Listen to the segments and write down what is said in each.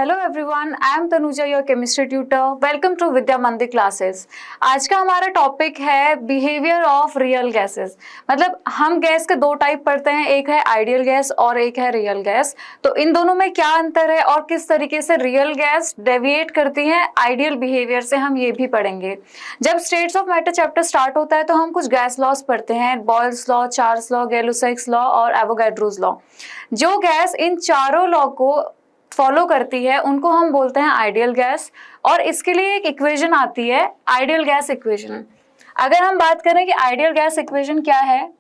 Hello everyone, I am Tanuja, your chemistry tutor. Welcome to Vidya Mandir classes. आज का हमारा topic है बिहेवियर ऑफ रियल गैसेस। मतलब हम गैस के दो टाइप पढ़ते हैं, एक है आइडियल गैस और एक है रियल गैस। तो इन दोनों में क्या अंतर है और किस तरीके से रियल गैस डेविएट करती है आइडियल बिहेवियर से, हम ये भी पढ़ेंगे। जब states of matter chapter start होता है तो हम कुछ गैस लॉज पढ़ते हैं, Boyle's law, Charles law, Gay Lussac's law और एवोगैड्रोस लॉ। जो गैस इन चारों लॉ को फॉलो करती है उनको हम बोलते हैं आइडियल गैस। और इसके लिए एक इक्वेशन आती है, आइडियल गैस इक्वेशन। अगर हम बात करें कि आइडियल गैस इक्वेशन क्या है,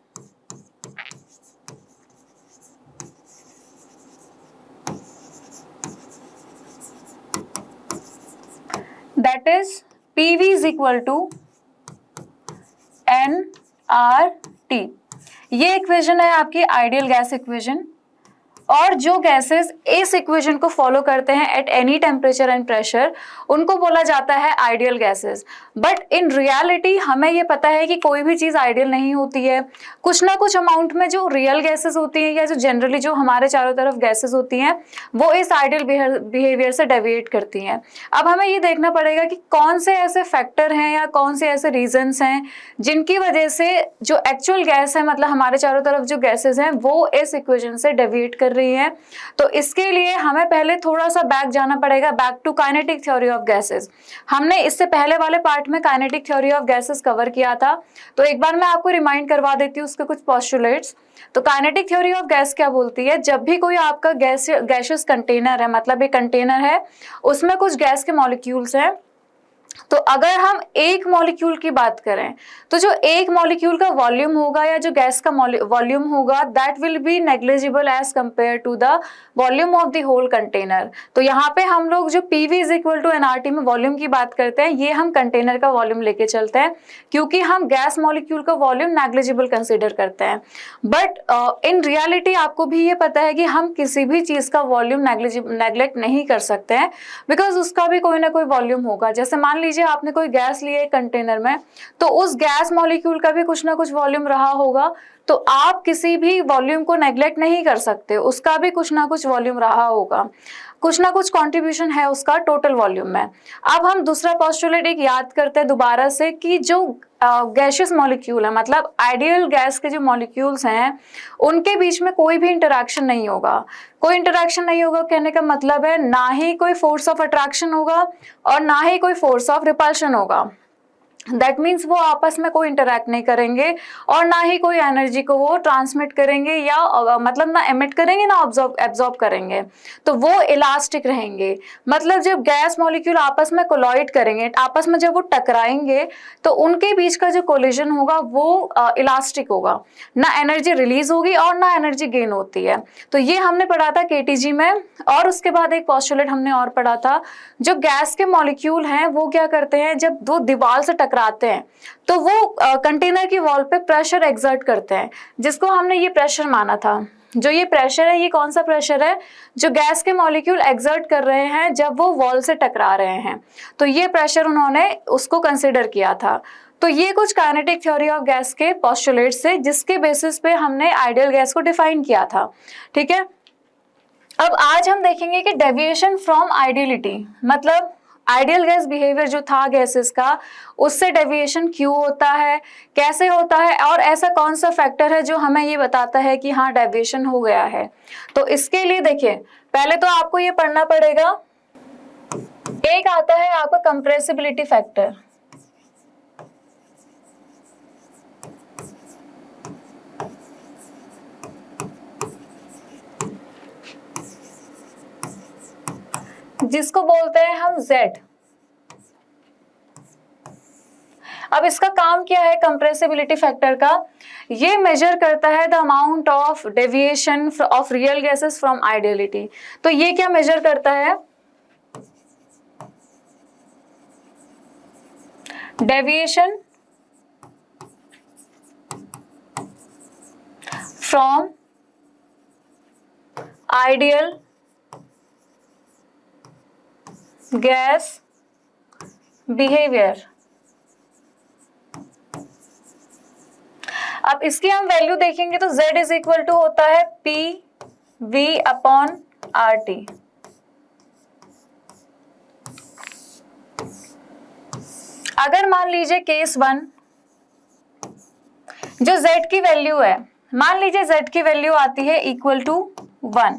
that is PV is equal to nRT। ये इक्वेशन है आपकी आइडियल गैस इक्वेशन। और जो गैसेस इस इक्वेशन को फॉलो करते हैं at any temperature and pressure, उनको बोला जाता है ideal gases. But in reality हमें ये पता है कि कोई भी चीज़ आइडियल नहीं होती है। कुछ ना कुछ अमाउंट में जो रियल गैसेस होती हैं या जो जनरली जो हमारे चारों तरफ गैसेस होती हैं वो इस आइडियल बिहेवियर से डेविएट करती हैं। अब हमें ये देखना पड़ेगा कि कौन से ऐसे फैक्टर हैं या कौन से ऐसे रीजंस हैं जिनकी वजह से जो एक्चुअल गैस है, मतलब हमारे चारों तरफ जो गैसेस हैं, वो इस इक्वेशन से डेविएट कर रही है। तो इसके लिए हमें पहले थोड़ा सा बैक जाना पड़ेगा, back to kinetic theory of gases. हमने इससे पहले वाले पार्ट में kinetic theory of gases cover किया था, तो एक बार मैं आपको रिमाइंड करवा देती हूँ उसके कुछ पोस्टुलेट्स। तो काइनेटिक थ्योरी ऑफ गैस क्या बोलती है, जब भी कोई आपका गैसियस कंटेनर है, मतलब एक कंटेनर है, उसमें कुछ गैस के मॉलिक्यूल्स हैं, तो अगर हम एक मॉलिक्यूल की बात करें तो जो एक मॉलिक्यूल का वॉल्यूम होगा या जो गैस का वॉल्यूम होगा, that will be negligible as compare to the volume of the whole container. तो यहाँ पे हम लोग जो PV is equal to nRT में वॉल्यूम की बात करते हैं, ये हम कंटेनर का वॉल्यूम लेके चलते हैं क्योंकि हम गैस मॉलिक्यूल का वॉल्यूम नेग्लिजिबल कंसिडर करते हैं। बट इन रियलिटी आपको भी ये पता है कि हम किसी भी चीज का वॉल्यूम नेग्लेक्ट नहीं कर सकते हैं, बिकॉज उसका भी कोई ना कोई वॉल्यूम होगा। जैसे मान लीजिए आपने कोई गैस ली है कंटेनर में, तो उस गैस मॉलिक्यूल का भी कुछ ना कुछ वॉल्यूम रहा होगा, तो आप किसी भी वॉल्यूम को नेग्लेक्ट नहीं कर सकते, उसका भी कुछ ना कुछ वॉल्यूम रहा होगा, कुछ ना कुछ कंट्रीब्यूशन है उसका टोटल वॉल्यूम में। अब हम दूसरा पोस्टुलेट एक याद करते हैं दोबारा से कि जो गैसियस मॉलिक्यूल है, मतलब आइडियल गैस के जो मॉलिक्यूल्स हैं, उनके बीच में कोई भी इंटरैक्शन नहीं होगा। कोई इंटरैक्शन नहीं होगा कहने का मतलब है ना ही कोई फोर्स ऑफ अट्रैक्शन होगा और ना ही कोई फोर्स ऑफ रिपल्शन होगा। दैट मीन्स वो आपस में कोई इंटरैक्ट नहीं करेंगे और ना ही कोई एनर्जी को वो ट्रांसमिट करेंगे या मतलब ना एमिट करेंगे ना एब्जॉर्ब करेंगे। तो वो इलास्टिक रहेंगे। मतलब जब गैस मॉलिक्यूल आपस में कोलॉइड करेंगे, आपस में जब वो टकराएंगे, तो उनके बीच का जो कोलिजन होगा वो इलास्टिक होगा, ना एनर्जी रिलीज होगी और ना एनर्जी गेन होती है। तो ये हमने पढ़ा था KTG में। और उसके बाद एक पोस्टुलेट हमने और पढ़ा था, जो गैस के मॉलिक्यूल हैं वो क्या करते हैं, जब दो दीवार से टकराते हैं तो वो कंटेनर की वॉल पे प्रेशर एक्सर्ट करते हैं, जिसको हमने ये प्रेशर माना था। जो ये प्रेशर है, ये कौन सा प्रेशर है, जो गैस के मॉलिक्यूल एक्सर्ट कर रहे हैं जब वो वॉल से टकरा रहे हैं, तो ये प्रेशर उन्होंने उसको कंसिडर किया था। तो ये कुछ काइनेटिक थ्योरी ऑफ गैस के पोस्टुलेट्स थे जिसके बेसिस पे हमने आइडियल गैस को डिफाइन किया था। ठीक है, अब आज हम देखेंगे कि डेविएशन फ्रॉम आइडियलिटी, मतलब आइडियल गैस बिहेवियर जो था गैसेस का, उससे डेविएशन क्यों होता है, कैसे होता है, और ऐसा कौन सा फैक्टर है जो हमें ये बताता है कि हाँ डेविएशन हो गया है। तो इसके लिए देखिए, पहले तो आपको ये पढ़ना पड़ेगा, एक आता है आपका कंप्रेसिबिलिटी फैक्टर। जिसको बोलते हैं हम Z। अब इसका काम क्या है कंप्रेसिबिलिटी फैक्टर का, ये मेजर करता है the amount of deviation of real gases from ideality. तो ये क्या मेजर करता है, deviation from ideal gas behaviour. अब इसकी हम वैल्यू देखेंगे तो Z इज इक्वल टू होता है PV अपॉन RT। अगर मान लीजिए केस 1 जो z की वैल्यू है, मान लीजिए z की वैल्यू आती है इक्वल टू 1,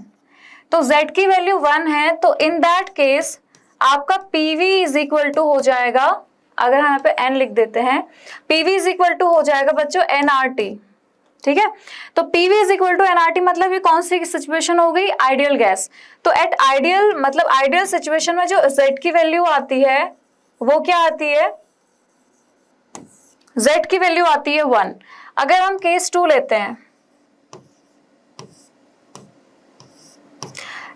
तो z की वैल्यू 1 है, तो इन दैट केस आपका PV इज इक्वल टू हो जाएगा, अगर हम यहाँ पे n लिख देते हैं, PV इज इक्वल टू हो जाएगा बच्चों nRT। ठीक है, तो PV is equal to nRT मतलब ये कौन सी सिचुएशन हो गई, आइडियल गैस। तो एट आइडियल मतलब आइडियल सिचुएशन में जो z की वैल्यू आती है वो क्या आती है, z की वैल्यू आती है 1। अगर हम केस 2 लेते हैं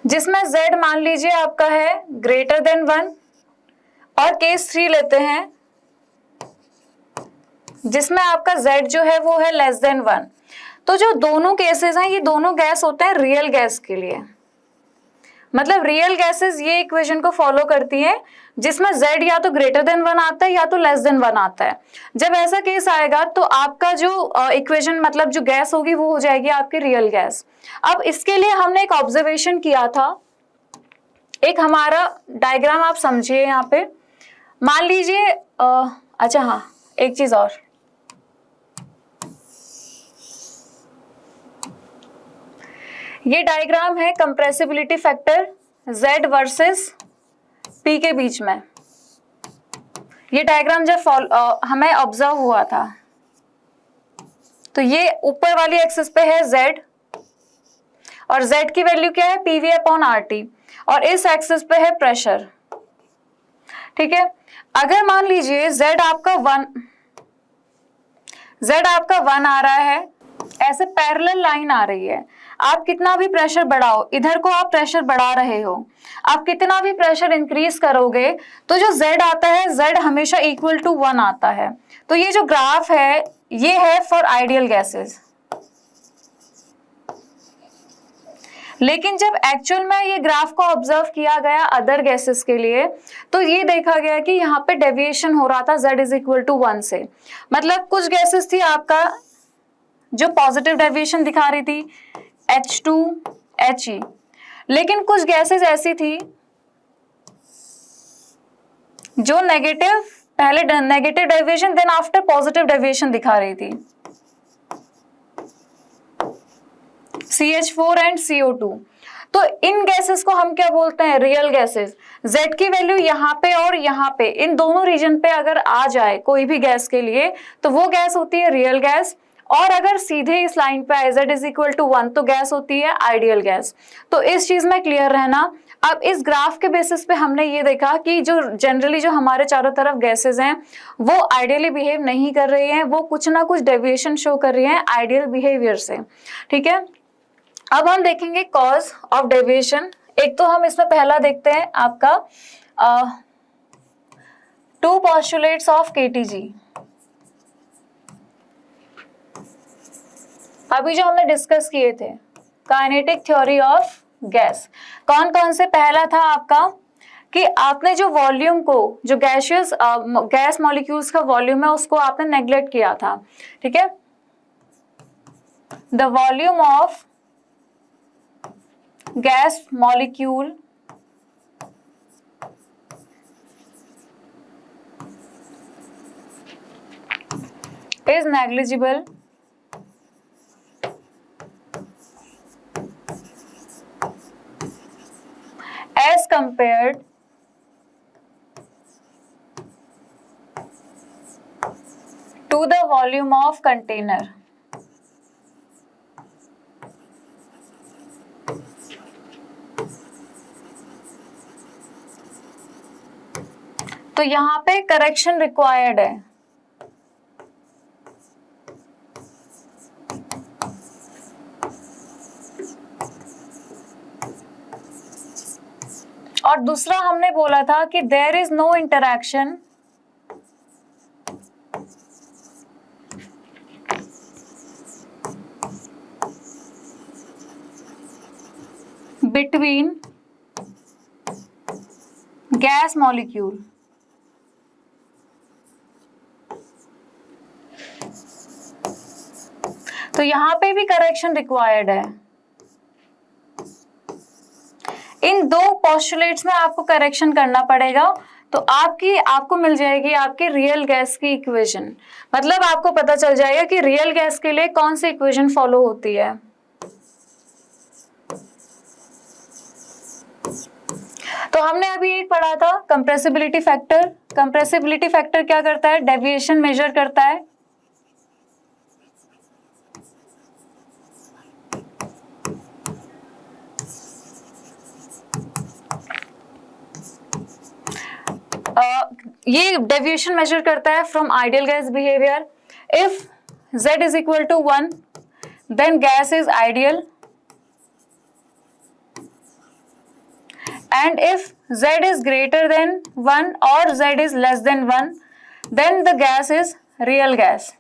जिसमें z मान लीजिए आपका है ग्रेटर देन 1, और केस 3 लेते हैं जिसमें आपका z जो है वो है लेस देन 1। तो जो दोनों केसेस हैं ये दोनों गैस होते हैं रियल गैस के लिए, मतलब रियल गैसेस ये इक्वेशन को फॉलो करती है जिसमें z या तो ग्रेटर देन 1 आता है या तो लेस देन 1 आता है। जब ऐसा केस आएगा तो आपका जो इक्वेशन मतलब जो गैस होगी वो हो जाएगी आपकी रियल गैस। अब इसके लिए हमने एक ऑब्जर्वेशन किया था, एक हमारा डायग्राम आप समझिए यहाँ पे। मान लीजिए अच्छा हाँ एक चीज और, ये डायग्राम है compressibility factor Z versus P के बीच में। ये डायग्राम जब हमें ऑब्जर्व हुआ था तो ये ऊपर वाली एक्सिस पे है Z और Z की वैल्यू क्या है PV अपॉन RT, और इस एक्सिस पे है प्रेशर। ठीक है, अगर मान लीजिए Z आपका 1 आ रहा है, ऐसे पैरेलल लाइन आ रही है, आप कितना भी प्रेशर बढ़ाओ, इधर को आप प्रेशर बढ़ा रहे हो, आप कितना भी प्रेशर इंक्रीज करोगे तो जो Z आता है Z हमेशा इक्वल टू 1 आता है। तो ये जो ग्राफ है ये है फॉर आइडियल गैसेस, लेकिन जब एक्चुअल में ये ग्राफ को ऑब्जर्व किया गया अदर गैसेस के लिए तो ये देखा गया कि यहाँ पे डेविएशन हो रहा था Z इज इक्वल टू 1 से। मतलब कुछ गैसेस थी आपका जो पॉजिटिव डेविएशन दिखा रही थी H2 He, लेकिन कुछ गैसेस ऐसी थी जो नेगेटिव, पहले negative deviation then after positive deviation दिखा रही थी, CH4 एंड CO2। तो इन गैसेस को हम क्या बोलते हैं, रियल गैसेस। Z की वैल्यू यहाँ पे और यहाँ पे इन दोनों रीजन पे अगर आ जाए कोई भी गैस के लिए तो वो गैस होती है रियल गैस, और अगर सीधे इस लाइन पे आए Z इज इक्वल टू 1 तो गैस होती है आइडियल गैस। तो इस चीज में क्लियर रहना। अब इस ग्राफ के बेसिस पे हमने ये देखा कि जो जनरली जो हमारे चारों तरफ गैसेस हैं वो आइडियली बिहेव नहीं कर रही हैं, वो कुछ ना कुछ डेविएशन शो कर रही हैं आइडियल बिहेवियर से। ठीक है, अब हम देखेंगे कॉज ऑफ डेविएशन। एक तो हम इसमें पहला देखते हैं आपका 2 पोस्टुलेट्स ऑफ KTG। अभी जो हमने डिस्कस किए थे काइनेटिक थ्योरी ऑफ गैस, कौन कौन से, पहला था आपका कि आपने जो वॉल्यूम को, जो गैसियस गैस मॉलिक्यूल्स का वॉल्यूम है उसको आपने नेग्लेक्ट किया था। ठीक है, the volume of gas molecule is negligible as compared to the volume of container। तो यहां पे करेक्शन रिक्वायर्ड है। और दूसरा हमने बोला था कि there is no interaction between gas molecule. तो यहां पे भी करेक्शन रिक्वायर्ड है। इन दो पोस्टुलेट्स में आपको करेक्शन करना पड़ेगा तो आपको मिल जाएगी आपकी रियल गैस की इक्वेशन। मतलब आपको पता चल जाएगा कि रियल गैस के लिए कौन सी इक्वेशन फॉलो होती है। तो हमने अभी एक पढ़ा था कंप्रेसिबिलिटी फैक्टर। कंप्रेसिबिलिटी फैक्टर क्या करता है? डेविएशन मेजर करता है। ये डेविएशन मेजर करता है from ideal gas behaviour. If z is equal to 1 then gas is ideal, and if z is greater than 1 or z is less than 1 then the gas is real gas।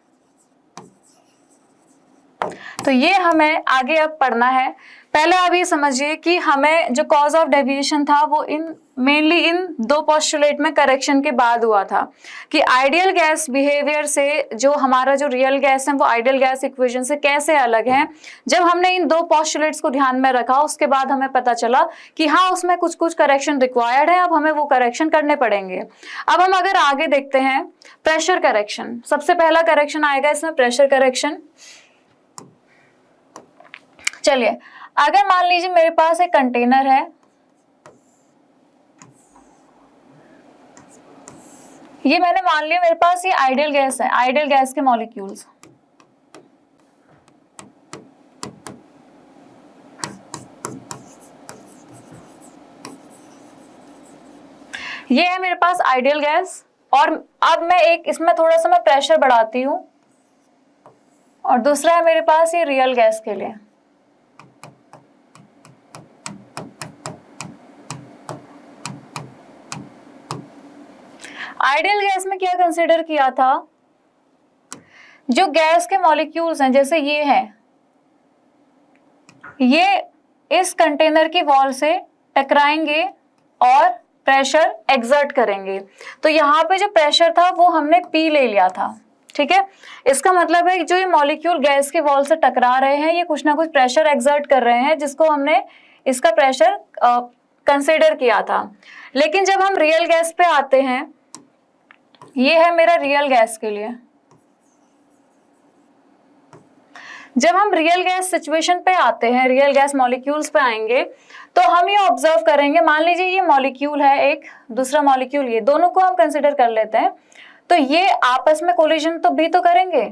तो ये हमें आगे अब पढ़ना है। पहले आप ये समझिए कि हमें जो कॉज ऑफ डेविएशन था वो मेनली इन दो पोस्टुलेट में करेक्शन के बाद हुआ था कि आइडियल गैस बिहेवियर से जो हमारा जो रियल गैस है वो आइडियल गैस इक्वेशन से कैसे अलग है। जब हमने इन दो पोस्टुलेट्स को ध्यान में रखा उसके बाद हमें पता चला कि हाँ उसमें कुछ कुछ करेक्शन रिक्वायर्ड है, अब हमें वो करेक्शन करने पड़ेंगे। अब हम अगर आगे देखते हैं प्रेशर करेक्शन, सबसे पहला करेक्शन आएगा इसमें प्रेशर करेक्शन। चलिए अगर मान लीजिए मेरे पास एक कंटेनर है, ये मैंने मान लिया मेरे पास ये आइडियल गैस है, आइडियल गैस के मॉलिक्यूल्स। ये है मेरे पास आइडियल गैस और अब मैं एक इसमें थोड़ा सा मैं प्रेशर बढ़ाती हूं और दूसरा है मेरे पास ये रियल गैस के लिए। आइडियल गैस में क्या कंसीडर किया था, जो गैस के मॉलिक्यूल्स हैं जैसे ये हैं, ये इस कंटेनर की वॉल से टकराएंगे और प्रेशर एक्सर्ट करेंगे। तो यहाँ पे जो प्रेशर था वो हमने P ले लिया था, ठीक है। इसका मतलब है कि जो ये मॉलिक्यूल गैस के वॉल से टकरा रहे हैं ये कुछ ना कुछ प्रेशर एक्सर्ट कर रहे हैं जिसको हमने इसका प्रेशर कंसीडर किया था। लेकिन जब हम रियल गैस पे आते हैं, ये है मेरा रियल गैस के लिए, जब हम रियल गैस सिचुएशन पे आते हैं, रियल गैस मॉलिक्यूल्स पे आएंगे तो हम ये ऑब्जर्व करेंगे, मान लीजिए ये मॉलिक्यूल है एक, दूसरा मॉलिक्यूल, ये दोनों को हम कंसिडर कर लेते हैं। तो ये आपस में कोलिजन तो भी तो करेंगे,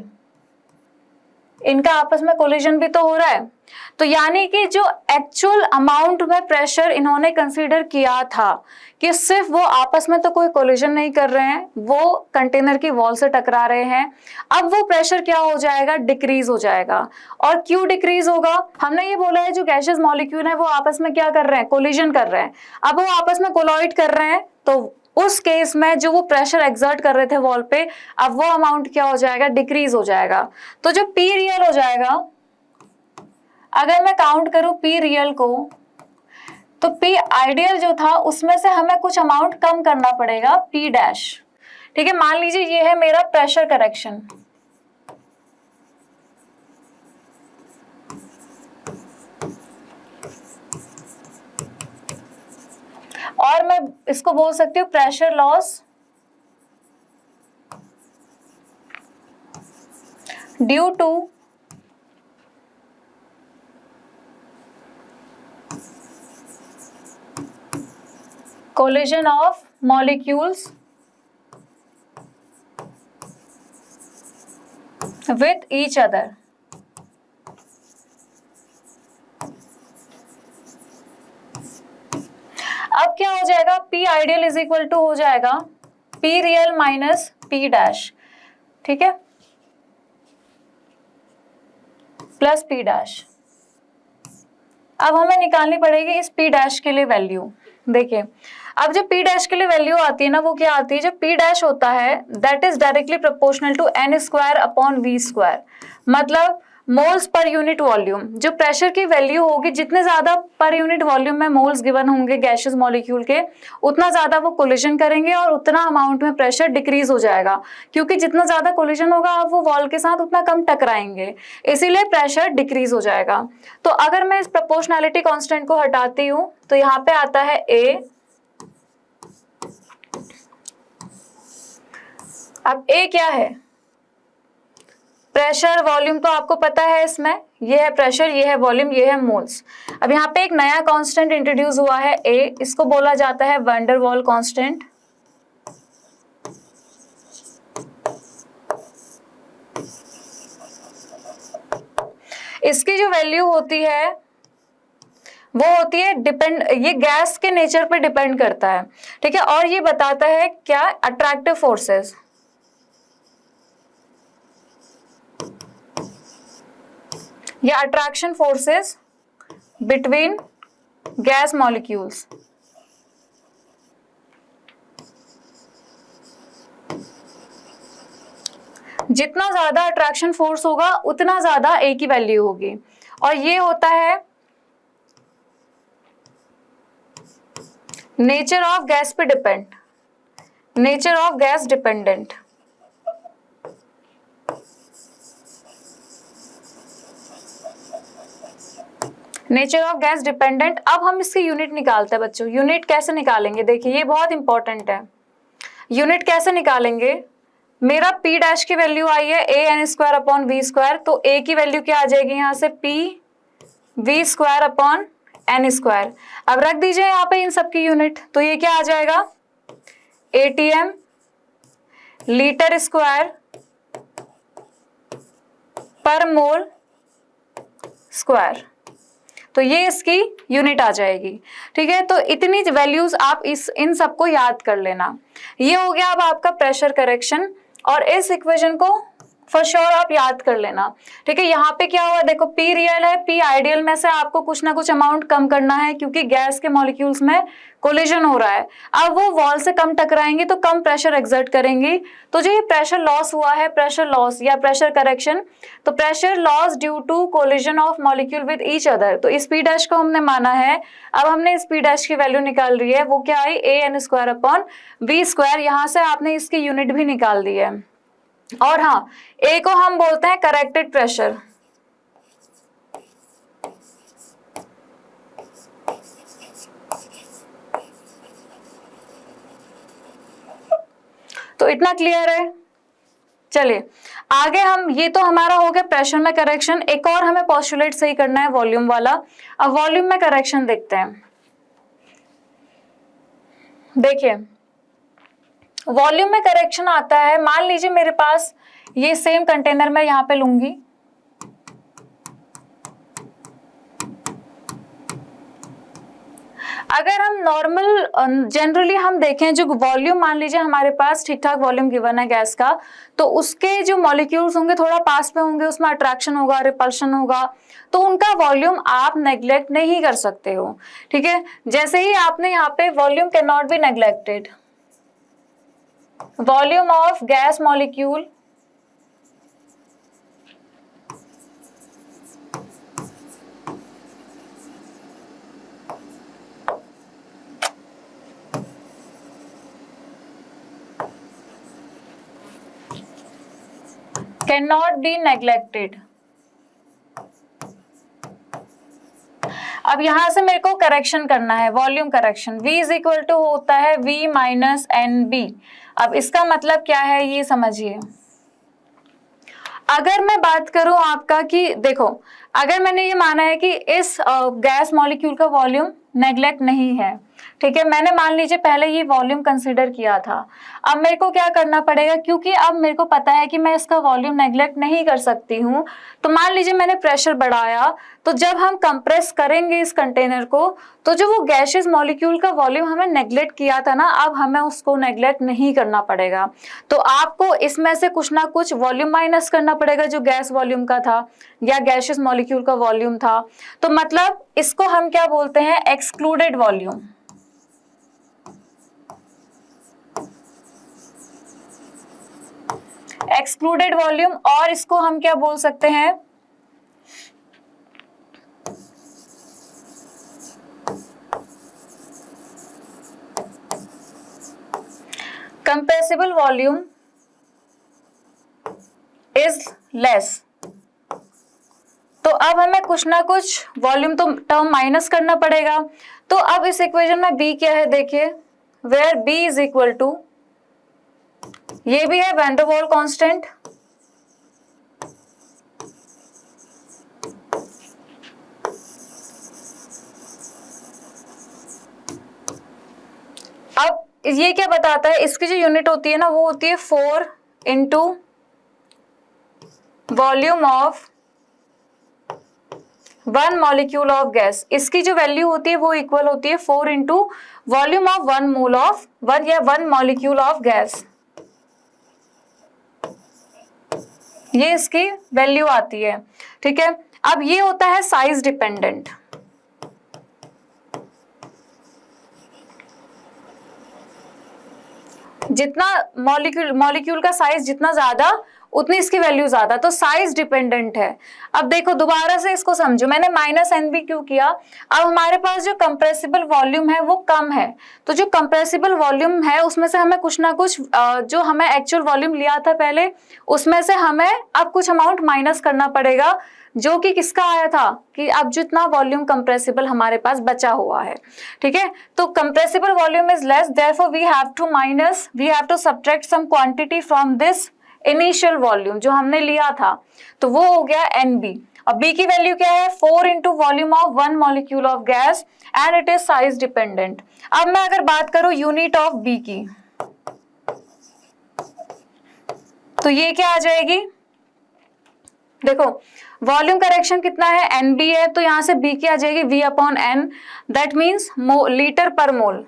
इनका आपस में कोलिजन भी तो हो रहा है। तो यानी कि जो एक्चुअल अमाउंट में प्रेशर इन्होंने कंसीडर किया था कि सिर्फ वो आपस में तो कोई कोलिजन नहीं कर रहे हैं, वो कंटेनर की वॉल से टकरा रहे हैं, अब वो प्रेशर क्या हो जाएगा, डिक्रीज हो जाएगा। और क्यों डिक्रीज होगा, हमने ये बोला है जो गैसियस मॉलिक्यूल है वो आपस में क्या कर रहे हैं, कोलिजन कर रहे हैं। अब वो आपस में कोलॉइड कर रहे हैं तो उस केस में जो वो प्रेशर एक्सर्ट कर रहे थे वॉल पे, अब वो अमाउंट क्या हो जाएगा, डिक्रीज हो जाएगा। तो जो P रियल हो जाएगा, अगर मैं काउंट करूं P रियल को, तो P आइडियल जो था उसमें से हमें कुछ अमाउंट कम करना पड़ेगा P डैश, ठीक है। मान लीजिए ये है मेरा प्रेशर करेक्शन, और मैं इसको बोल सकती हूँ pressure loss due to collision of molecules with each other। अब क्या हो जाएगा, P ideal is equal to हो जाएगा P real minus P dash, ठीक है, प्लस P डैश। अब हमें निकालनी पड़ेगी इस P डैश के लिए वैल्यू। देखिए अब जब P डैश के लिए वैल्यू आती है ना, वो क्या आती है, जब P डैश होता है that is directly proportional to n square upon v square, मतलब मोल्स पर यूनिट वॉल्यूम। जो प्रेशर की वैल्यू होगी, जितने ज्यादा पर यूनिट वॉल्यूम में मोल्स गिवन होंगे गैसियस मॉलिक्यूल के, उतना ज्यादा वो कोलिजन करेंगे और उतना अमाउंट में प्रेशर डिक्रीज हो जाएगा, क्योंकि जितना ज्यादा कोलिजन होगा आप वो वॉल के साथ उतना कम टकराएंगे, इसीलिए प्रेशर डिक्रीज हो जाएगा। तो अगर मैं इस प्रोपोर्शनैलिटी कांस्टेंट को हटाती हूँ तो यहाँ पे आता है A अब ए क्या है, प्रेशर वॉल्यूम तो आपको पता है, इसमें ये है प्रेशर, ये है वॉल्यूम, ये है मोल्स। अब यहाँ पे एक नया कांस्टेंट इंट्रोड्यूस हुआ है ए, इसको बोला जाता है वैन डर वाल कांस्टेंट। इसकी जो वैल्यू होती है वो होती है डिपेंड, ये गैस के नेचर पे डिपेंड करता है, ठीक है। और ये बताता है क्या, अट्रैक्टिव फोर्सेस। या attraction forces between gas molecules. जितना ज्यादा अट्रैक्शन फोर्स होगा उतना ज्यादा ए की वैल्यू होगी, और ये होता है नेचर ऑफ गैस पे depend, nature of gas dependent. Nature of gas dependent. अब हम इसकी यूनिट निकालते हैं बच्चों। यूनिट कैसे निकालेंगे, देखिए ये बहुत इंपॉर्टेंट है। यूनिट कैसे निकालेंगे, मेरा P डैश की वैल्यू आई है a n square upon V square, तो ए की वैल्यू क्या आ जाएगी यहाँ से, P V square upon N square. अब रख दीजिए यहाँ पे इन सब की यूनिट, तो ये क्या आ जाएगा, ATM लीटर स्क्वायर पर मोल स्क्वायर, तो ये इसकी यूनिट आ जाएगी, ठीक है। तो इतनी वैल्यूज आप इन सबको याद कर लेना। ये हो गया अब आपका प्रेशर करेक्शन, और इस इक्वेशन को फॉर श्योर आप याद कर लेना, ठीक है। यहाँ पे क्या हुआ, देखो P रियल है, P आइडियल में से आपको कुछ ना कुछ अमाउंट कम करना है, क्योंकि गैस के मॉलिक्यूल्स में कोलिजन हो रहा है। अब वो वॉल से कम टकराएंगे तो कम प्रेशर एक्सर्ट करेंगी, तो जो ये प्रेशर लॉस हुआ है, प्रेशर लॉस या प्रेशर करेक्शन, तो pressure loss due to collision of molecule with each other, तो इस P डैश को हमने माना है। अब हमने इस P डैश की वैल्यू निकाल रही है, वो क्या आई, a n square upon V square. यहाँ से आपने इसकी यूनिट भी निकाल दी है। और हाँ, ए को हम बोलते हैं करेक्टेड प्रेशर, तो इतना क्लियर है। चलिए आगे हम, ये तो हमारा हो गया प्रेशर में करेक्शन। एक और हमें पोस्टुलेट सही करना है वॉल्यूम वाला। अब वॉल्यूम में करेक्शन देखते हैं। देखिए वॉल्यूम में करेक्शन आता है, मान लीजिए मेरे पास ये सेम कंटेनर मैं यहाँ पे लूंगी, अगर हम नॉर्मल जनरली हम देखें, जो वॉल्यूम मान लीजिए हमारे पास ठीक ठाक वॉल्यूम गिवन है गैस का, तो उसके जो मॉलिक्यूल्स होंगे थोड़ा पास पे होंगे, उसमें अट्रैक्शन होगा, रिपल्शन होगा, तो उनका वॉल्यूम आप नेग्लेक्ट नहीं कर सकते हो, ठीक है। जैसे ही आपने यहाँ पे volume can not be neglected, volume of gas molecule cannot be neglected। अब यहां से मेरे को करेक्शन करना है, volume correction. V is equal to होता है V माइनस एन बी। अब इसका मतलब क्या है ये समझिए। अगर मैं बात करूं आपका कि देखो, अगर मैंने ये माना है कि इस गैस मॉलिक्यूल का वॉल्यूम नेग्लेक्ट नहीं है, ठीक है, मैंने मान लीजिए पहले ये वॉल्यूम कंसीडर किया था। अब मेरे को क्या करना पड़ेगा, क्योंकि अब मेरे को पता है कि मैं इसका वॉल्यूम नेग्लेक्ट नहीं कर सकती हूँ, तो मान लीजिए मैंने प्रेशर बढ़ाया, तो जब हम कंप्रेस करेंगे इस कंटेनर को, तो जो वो गैसियस मॉलिक्यूल का वॉल्यूम हमें नेग्लेक्ट किया था ना, अब हमें उसको नेग्लेक्ट नहीं करना पड़ेगा। तो आपको इसमें से कुछ ना कुछ वॉल्यूम माइनस करना पड़ेगा, जो गैस वॉल्यूम का था या गैसियस मॉलिक्यूल का वॉल्यूम था। तो मतलब इसको हम क्या बोलते हैं, एक्सक्लूडेड वॉल्यूम। एक्सक्लूडेड वॉल्यूम, और इसको हम क्या बोल सकते हैं, कंप्रेसिबल वॉल्यूम इज लेस। तो अब हमें कुछ ना कुछ वॉल्यूम तो टर्म माइनस करना पड़ेगा। तो अब इस इक्वेशन में B क्या है, देखिए, where B is equal to ये भी है वैन डर वाल कांस्टेंट। अब ये क्या बताता है, इसकी जो यूनिट होती है ना वो होती है 4 into volume of 1 molecule of gas. इसकी जो वैल्यू होती है वो इक्वल होती है 4 into volume of 1 mole of 1 या 1 मॉलिक्यूल ऑफ गैस। ये इसकी वैल्यू आती है, ठीक है। अब ये होता है साइज डिपेंडेंट। जितना मॉलिक्यूल का साइज जितना ज्यादा उतनी इसकी वैल्यू ज्यादा, तो साइज डिपेंडेंट है। अब देखो दोबारा से इसको समझो, मैंने -NB क्यों किया। अब हमारे पास जो कंप्रेसिबल वॉल्यूम है वो कम है, तो जो कंप्रेसिबल वॉल्यूम है उसमें से हमें कुछ ना कुछ जो हमें एक्चुअल वॉल्यूम लिया था पहले उसमें से हमें अब कुछ अमाउंट माइनस करना पड़ेगा, जो कि किसका आया था कि अब जितना वॉल्यूम कंप्रेसिबल हमारे पास बचा हुआ है, ठीक है। तो compressible volume is less, therefore we have to subtract some quantity from this initial volume जो हमने लिया था, तो वो हो गया NB। अब B की वैल्यू क्या है, 4 into volume of 1 molecule of gas and it is size dependent. अब मैं अगर बात करूं यूनिट ऑफ B की, तो ये क्या आ जाएगी, देखो वॉल्यूम करेक्शन कितना है NB है, तो यहां से B की आ जाएगी V/N, दैट मीन्स लीटर पर मोल,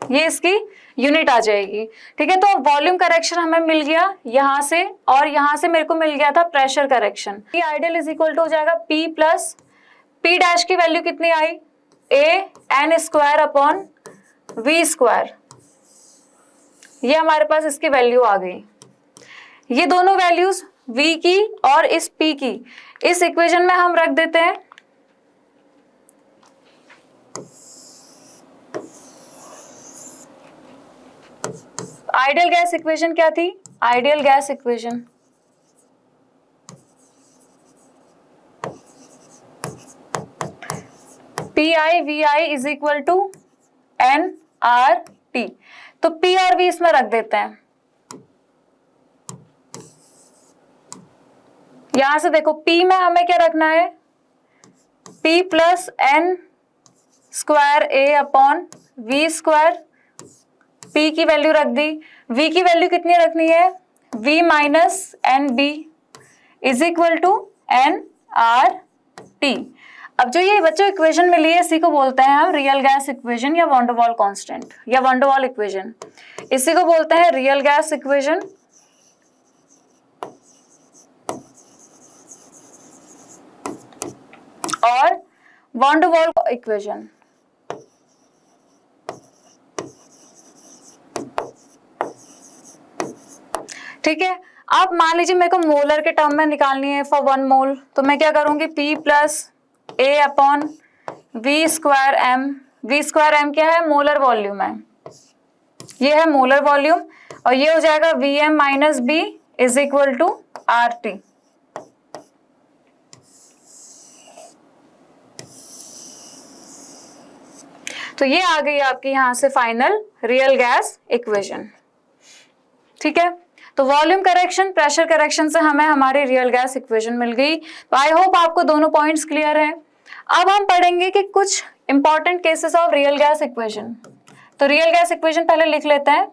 ये इसकी यूनिट आ जाएगी, ठीक है। तो वॉल्यूम करेक्शन हमें मिल गया यहां से, और यहां से मेरे को मिल गया था pressure correction. P ideal is equal to हो जाएगा P प्लस P डैश की वैल्यू कितनी आई, AN²/V²। ये हमारे पास इसकी वैल्यू आ गई। ये दोनों वैल्यूज V की और इस P की इस इक्वेशन में हम रख देते हैं। आइडियल गैस इक्वेशन क्या थी, ideal gas equation PI/VI is equal to nRT। तो P और V इसमें रख देते हैं। यहां से देखो P में हमें क्या रखना है, P प्लस N²A/V²। P की वैल्यू रख दी, V की वैल्यू कितनी रखनी है, V minus NB is equal to nRT। अब जो ये बच्चों इक्वेशन मिली है इसी को बोलते हैं हम रियल गैस इक्वेशन या वैन डर वाल कांस्टेंट या वैन डर वाल इक्वेशन, इसी को बोलते हैं रियल गैस इक्वेशन और वैन डर वाल इक्वेशन। ठीक है, अब मान लीजिए मेरे को मोलर के टर्म में निकालनी है फॉर 1 मोल, तो मैं क्या करूंगी, P प्लस A/V²M। V²M क्या है, मोलर वॉल्यूम है, ये है मोलर वॉल्यूम, और ये हो जाएगा Vm minus B is equal to RT। तो ये आ गई आपकी यहां से फाइनल रियल गैस इक्वेशन, ठीक है। तो वॉल्यूम करेक्शन, प्रेशर करेक्शन से हमें हमारी रियल गैस इक्वेशन मिल गई। तो आई होप आपको दोनों पॉइंट्स क्लियर है। अब हम पढ़ेंगे कि कुछ important cases of real gas equation. तो रियल गैस इक्वेशन पहले लिख लेते हैं।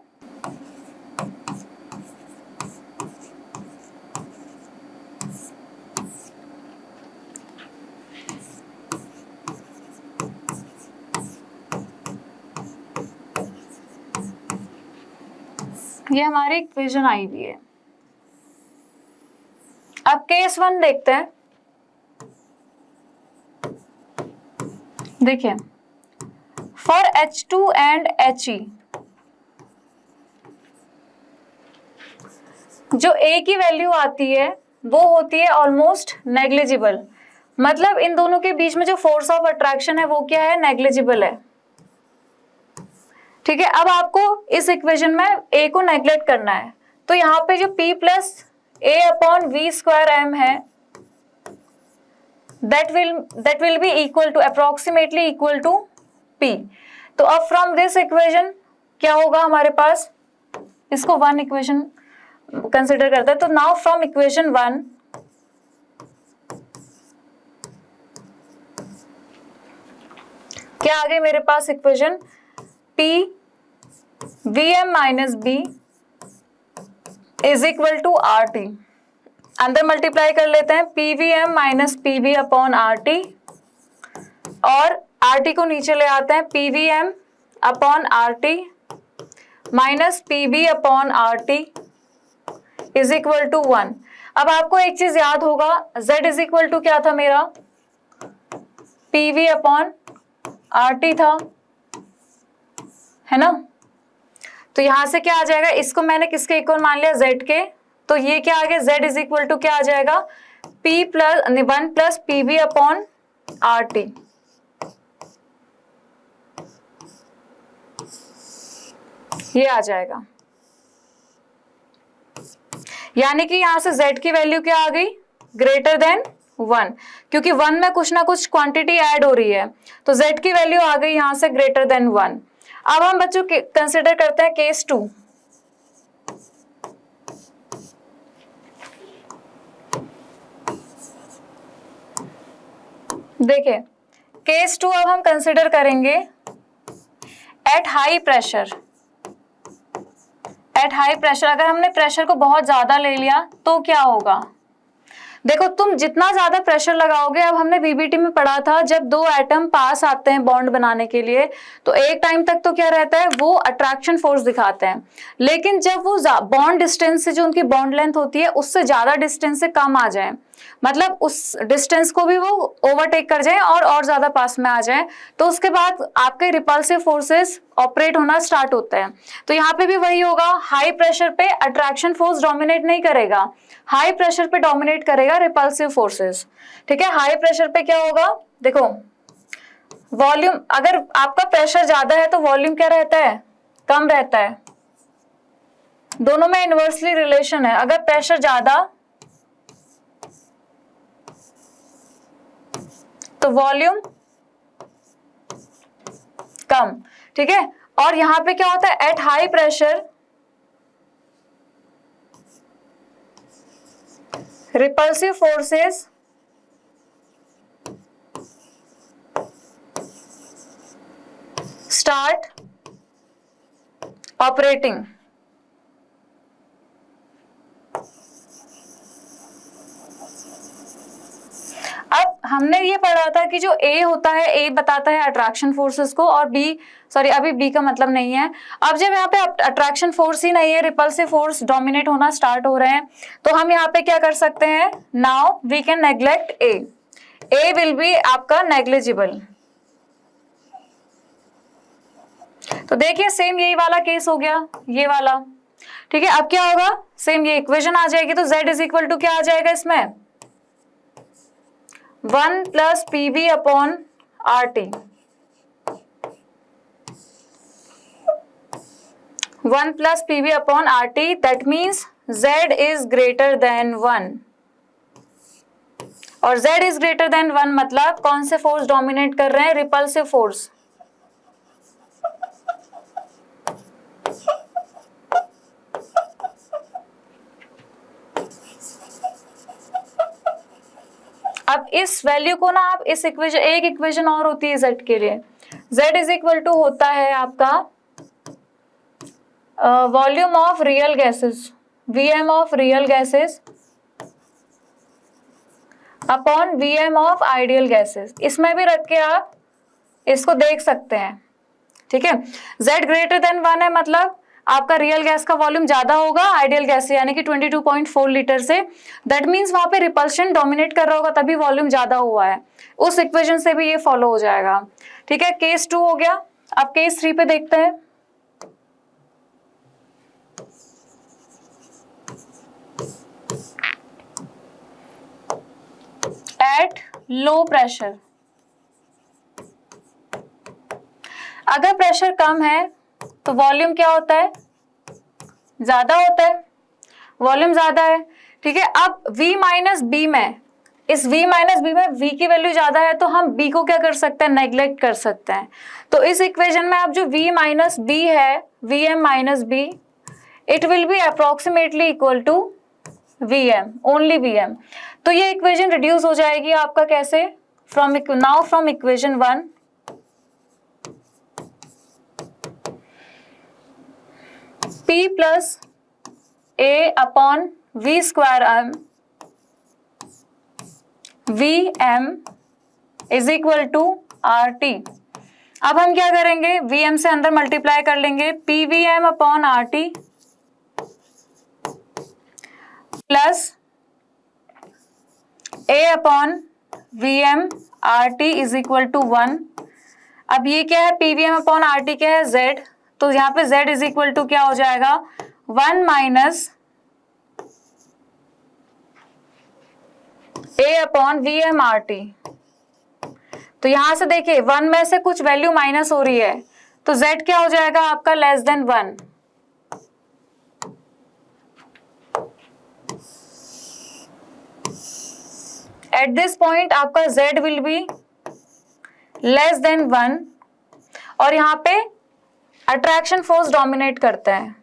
ये हमारी इक्वेशन आई हुई है। अब केस 1 देखते हैं। देखिए, फॉर H2 एंड He, जो A की वैल्यू आती है वो होती है ऑलमोस्ट नेग्लिजिबल, मतलब इन दोनों के बीच में जो फोर्स ऑफ अट्रैक्शन है वो क्या है, नेग्लिजिबल है, ठीक है। अब आपको इस इक्वेशन में A को नेग्लेक्ट करना है, तो यहाँ पे जो P प्लस A/V²M है that will be equal to approximately equal to P। तो अब फ्रॉम दिस इक्वेशन क्या होगा हमारे पास, इसको 1 इक्वेशन कंसिडर करते हैं। तो नाउ फ्रॉम इक्वेशन 1 क्या आ गई मेरे पास equation, P Vm minus b is equal to R T. अंदर मल्टीप्लाई कर लेते हैं, PVm minus PV upon R T, और आर टी को नीचे ले आते हैं, PVm upon R T minus PV upon R T is equal to 1। अब आपको एक चीज याद होगा, Z इज इक्वल टू क्या था मेरा, PV अपॉन आर टी था, है ना। तो यहां से क्या आ जाएगा, इसको मैंने किसके इक्वल मान लिया, Z के, तो ये क्या आ गया, Z इज इक्वल टू क्या आ जाएगा, P plus 1 plus PV upon R T. ये आ जाएगा, यानी कि यहां से Z की वैल्यू क्या आ गई, ग्रेटर देन 1, क्योंकि 1 में कुछ ना कुछ क्वांटिटी ऐड हो रही है, तो Z की वैल्यू आ गई यहां से ग्रेटर देन 1। अब हम बच्चों कंसिडर करते हैं केस 2। देखिए केस 2 अब हम कंसिडर करेंगे at high pressure. At high pressure, अगर हमने प्रेशर को बहुत ज्यादा ले लिया तो क्या होगा, देखो तुम जितना ज्यादा प्रेशर लगाओगे, अब हमने वीबीटी में पढ़ा था, जब दो एटम पास आते हैं बॉन्ड बनाने के लिए तो एक टाइम तक तो क्या रहता है, वो अट्रैक्शन फोर्स दिखाते हैं, लेकिन जब वो बॉन्ड डिस्टेंस से, जो उनकी बॉन्ड लेंथ होती है उससे ज्यादा डिस्टेंस से कम आ जाए, मतलब उस डिस्टेंस को भी वो ओवरटेक कर जाए और ज्यादा पास में आ जाए, तो उसके बाद आपके रिपल्सिव फोर्सेस ऑपरेट होना स्टार्ट होते हैं। तो यहाँ पे भी वही होगा, हाई प्रेशर पे अट्रैक्शन फोर्स डोमिनेट नहीं करेगा, हाई प्रेशर पे डोमिनेट करेगा रिपल्सिव फोर्सेस। ठीक है, हाई प्रेशर पे क्या होगा, देखो वॉल्यूम, अगर आपका प्रेशर ज्यादा है तो वॉल्यूम क्या रहता है, कम रहता है, दोनों में इनवर्सली रिलेशन है। अगर प्रेशर ज्यादा तो वॉल्यूम कम। ठीक है, और यहां पे क्या होता है, at high pressure repulsive forces start operating। अब हमने ये पढ़ा था कि जो A होता है, A बताता है अट्रैक्शन फोर्सेस को, और B, सॉरी अभी B का मतलब नहीं है। अब जब यहाँ पे अट्रैक्शन फोर्स ही नहीं है, रिपल्सिव फोर्स डोमिनेट होना स्टार्ट हो रहे हैं, तो हम यहाँ पे क्या कर सकते हैं, now we can neglect A। A will be आपका नेग्लिजिबल। तो देखिए सेम यही वाला केस हो गया, ये वाला। ठीक है, अब क्या होगा, सेम ये इक्वेशन आ जाएगी, तो Z इज इक्वल टू क्या आ जाएगा इसमें, 1 plus PV upon R T. 1 plus PV upon R T, that means Z is greater than 1, और Z इज ग्रेटर देन 1 मतलब कौन से फोर्स डोमिनेट कर रहे हैं, रिपल्सिव फोर्स। अब इस वैल्यू को ना आप इस इक्वेशन, एक इक्वेशन और होती है Z के लिए, Z इज इक्वल टू होता है आपका volume of real gases, Vm of real gases upon Vm of ideal gases. इसमें भी रख के आप इसको देख सकते हैं। ठीक है, Z ग्रेटर देन 1 है, मतलब आपका रियल गैस का वॉल्यूम ज्यादा होगा आइडियल गैस से, यानी कि 22.4 लीटर से, दैट मीन्स वहां पे रिपल्शन डोमिनेट कर रहा होगा, तभी वॉल्यूम ज्यादा हुआ है। उस इक्वेशन से भी ये फॉलो हो जाएगा। ठीक है, केस 2 हो गया। अब केस 3 पे देखते हैं। एट लो प्रेशर, अगर प्रेशर कम है तो वॉल्यूम क्या होता है, ज्यादा होता है, वॉल्यूम ज्यादा है। ठीक है, अब V माइनस बी में, इस V माइनस बी में V की वैल्यू ज्यादा है, तो हम B को क्या कर सकते हैं, नेग्लेक्ट कर सकते हैं। तो इस इक्वेशन में अब जो V माइनस बी है, Vm minus B it will be approximately equal to Vm, only Vm। तो ये इक्वेशन रिड्यूस हो जाएगी आपका कैसे, from equation 1 P plus A upon V square M Vm is equal to RT। अब हम क्या करेंगे, Vm से अंदर मल्टीप्लाई कर लेंगे, PVm upon RT plus A upon Vm RT is equal to 1। अब ये क्या है, PVm अपॉन RT क्या है, Z, तो यहाँ पे Z इज इक्वल टू क्या हो जाएगा, 1 minus A upon Vm RT। तो यहां से देखिए 1 में से कुछ वैल्यू माइनस हो रही है, तो Z क्या हो जाएगा आपका, less than 1। At this point आपका Z will be less than 1 और यहाँ पे अट्रैक्शन फोर्स डोमिनेट करता है।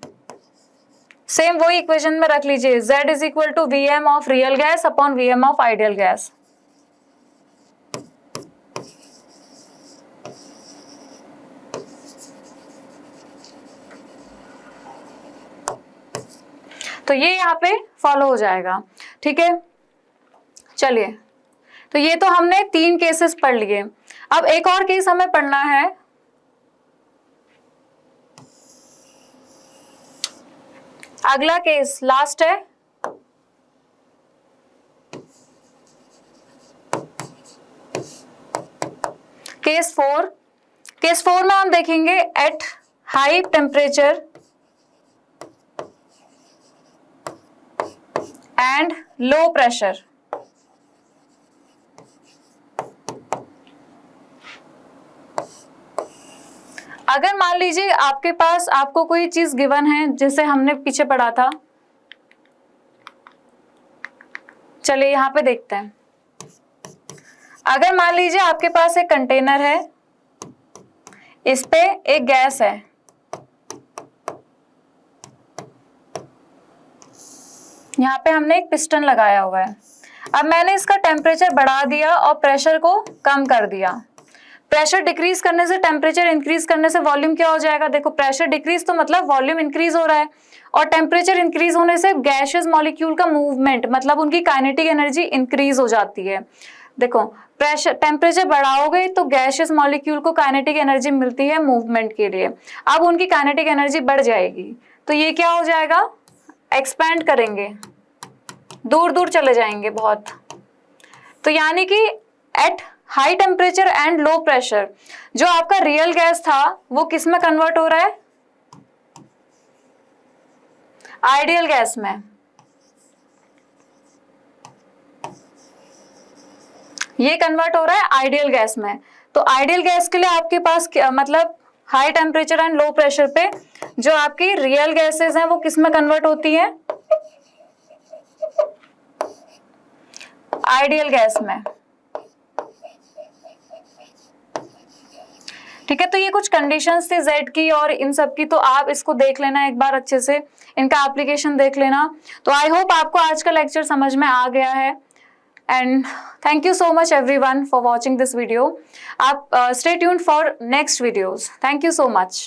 सेम वही इक्वेशन में रख लीजिए, Z is equal to Vm of real gas upon Vm of ideal gas. तो ये यहाँ पे फॉलो हो जाएगा, ठीक है। चलिए, तो ये तो हमने 3 केसेस पढ़ लिए। अब एक और केस हमें पढ़ना है, अगला केस लास्ट है, केस 4। केस 4 में हम देखेंगे at high temperature and low pressure. अगर मान लीजिए आपके पास आपको कोई चीज गिवन है, जैसे हमने पीछे पढ़ा था, चलिए यहां पे देखते हैं। अगर मान लीजिए आपके पास एक कंटेनर है, इस पे एक गैस है, यहाँ पे हमने एक पिस्टन लगाया हुआ है। अब मैंने इसका टेम्परेचर बढ़ा दिया और प्रेशर को कम कर दिया। प्रेशर डिक्रीज करने से, टेम्परेचर इंक्रीज करने से वॉल्यूम क्या हो जाएगा, देखो प्रेशर डिक्रीज तो मतलब वॉल्यूम इंक्रीज हो रहा है, और टेम्परेचर इंक्रीज होने से गैसियस मॉलिक्यूल का मूवमेंट मतलब उनकी काइनेटिक एनर्जी इंक्रीज हो जाती है। देखो प्रेशर, टेम्परेचर बढ़ाओगे तो गैसियस मॉलिक्यूल को काइनेटिक एनर्जी मिलती है मूवमेंट के लिए। अब उनकी काइनेटिक एनर्जी बढ़ जाएगी, तो ये क्या हो जाएगा, एक्सपैंड करेंगे, दूर दूर चले जाएंगे बहुत। तो यानी कि at high temperature and low pressure जो आपका रियल गैस था वो किस में कन्वर्ट हो रहा है, आइडियल गैस में। ये कन्वर्ट हो रहा है आइडियल गैस में। तो आइडियल गैस के लिए आपके पास मतलब high temperature and low pressure पे जो आपकी रियल गैसेस हैं वो किस में कन्वर्ट होती हैं, आइडियल गैस में, ठीक है। तो ये कुछ कंडीशंस थी जेड की और इन सब की, तो आप इसको देख लेना एक बार अच्छे से, इनका एप्लीकेशन देख लेना। तो आई होप आपको आज का लेक्चर समझ में आ गया है, and thank you so much everyone for watching this video. आप stay tuned for next videos. Thank you so much.